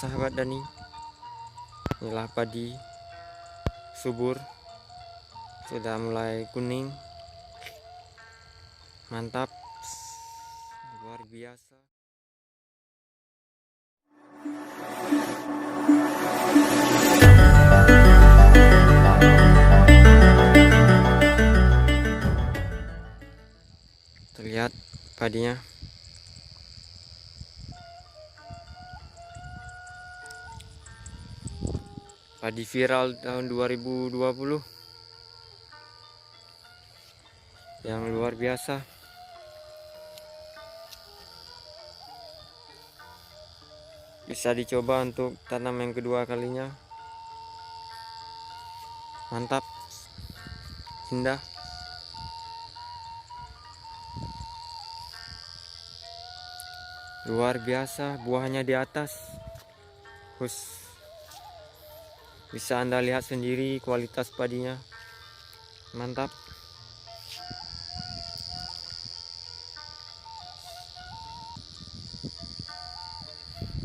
sahabat Dani. Inilah padi subur, sudah mulai kuning, mantap, luar biasa. Terlihat padinya. Padi viral tahun 2020 yang luar biasa. Bisa dicoba untuk tanam yang kedua kalinya. Mantap, indah. Luar biasa, buahnya di atas. Bisa Anda lihat sendiri kualitas padinya. Mantap.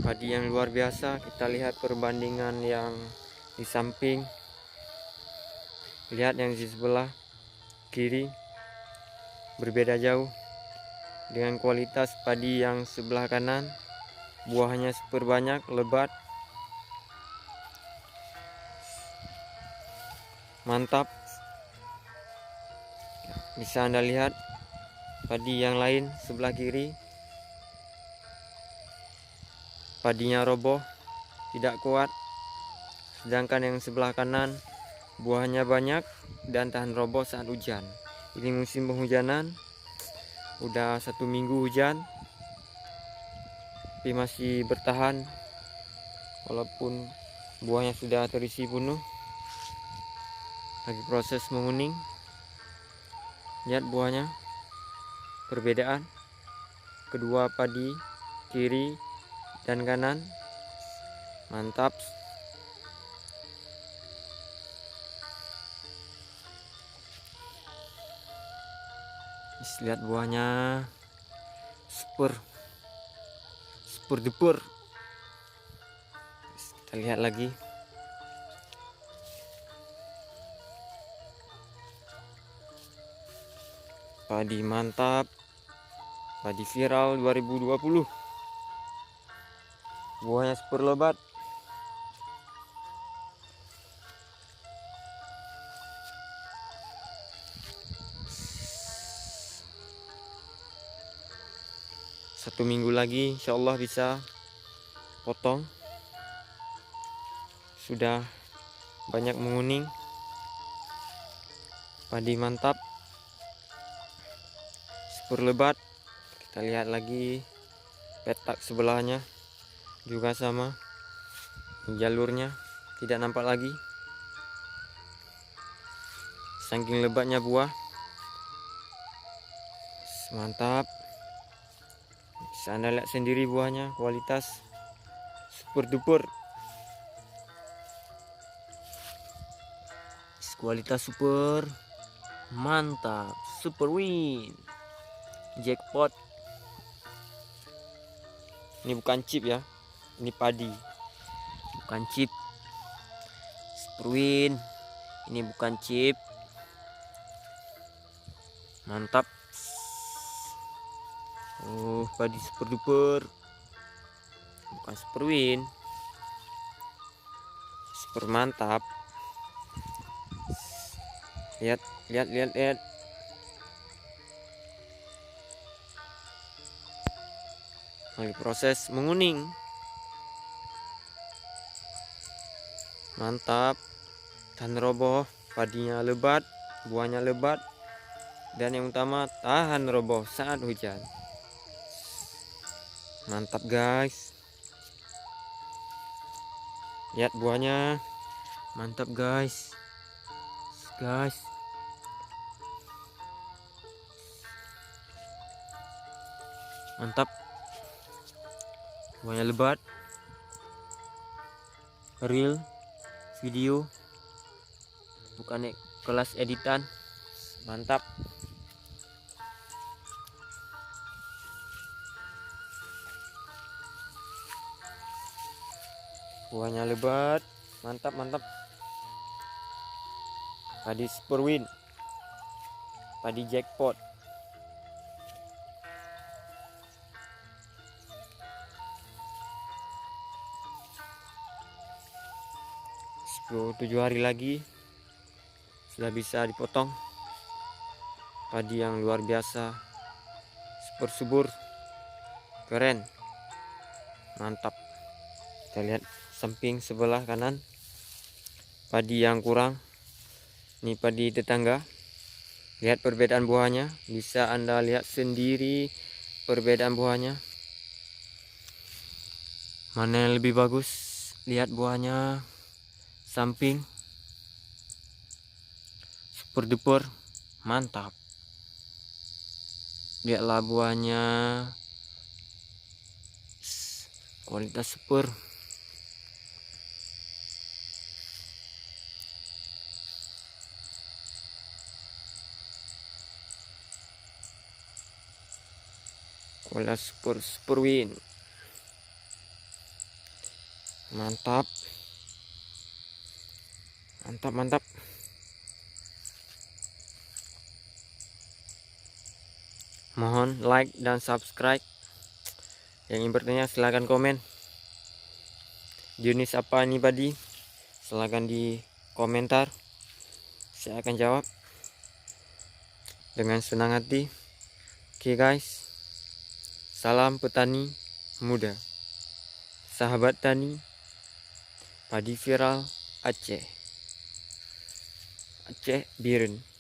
Padi yang luar biasa. Kita lihat perbandingan yang di samping. Lihat yang di sebelah kiri. Berbeda jauh dengan kualitas padi yang sebelah kanan. Buahnya super banyak, lebat. Mantap. Bisa Anda lihat padi yang lain sebelah kiri. Padinya roboh, tidak kuat. Sedangkan yang sebelah kanan buahnya banyak dan tahan roboh saat hujan. Ini musim penghujanan. Udah 1 minggu hujan, tapi masih bertahan walaupun buahnya sudah terisi penuh. Lagi proses menguning. Lihat buahnya, perbedaan kedua padi kiri dan kanan. Mantap. Lihat buahnya, super duper. Kita lihat lagi. Padi mantap, padi viral 2020. Buahnya super lebat. Satu minggu lagi insya Allah bisa potong. Sudah banyak menguning. Padi mantap, super lebat. Kita lihat lagi petak sebelahnya juga sama. Jalurnya tidak nampak lagi, saking lebatnya buah. Mantap. Bisa Anda lihat sendiri buahnya, kualitas super duper. Kualitas super. Mantap, super win. Jackpot. Ini bukan chip ya, ini padi, bukan chip. Super win. Ini bukan chip. Mantap. Padi super duper. Bukan super win. Super mantap. Lihat. Lagi proses menguning. Mantap. Tahan roboh, padinya lebat, buahnya lebat, dan yang utama tahan roboh saat hujan. Mantap guys. Lihat buahnya. Mantap guys. Mantap. Buahnya lebat. Real video, bukan kelas editan. Mantap. Buahnya lebat, mantap mantap. Padi Superwin, padi jackpot. Tujuh hari lagi sudah bisa dipotong. Padi yang luar biasa, super subur, keren, mantap. Kita lihat samping sebelah kanan, padi yang kurang. Ini padi tetangga. Lihat perbedaan buahnya, bisa Anda lihat sendiri perbedaan buahnya. Mana yang lebih bagus? Lihat buahnya samping, super duper mantap. Lihatlah buahnya, kualitas super. Kualitas Superwin, mantap mantap mantap. Mohon like dan subscribe. Yang ingin bertanya silahkan komen. Jenis apa ini padi? Silahkan di komentar. Saya akan jawab dengan senang hati. Oke guys, salam petani muda, sahabat tani, padi viral Aceh Biren.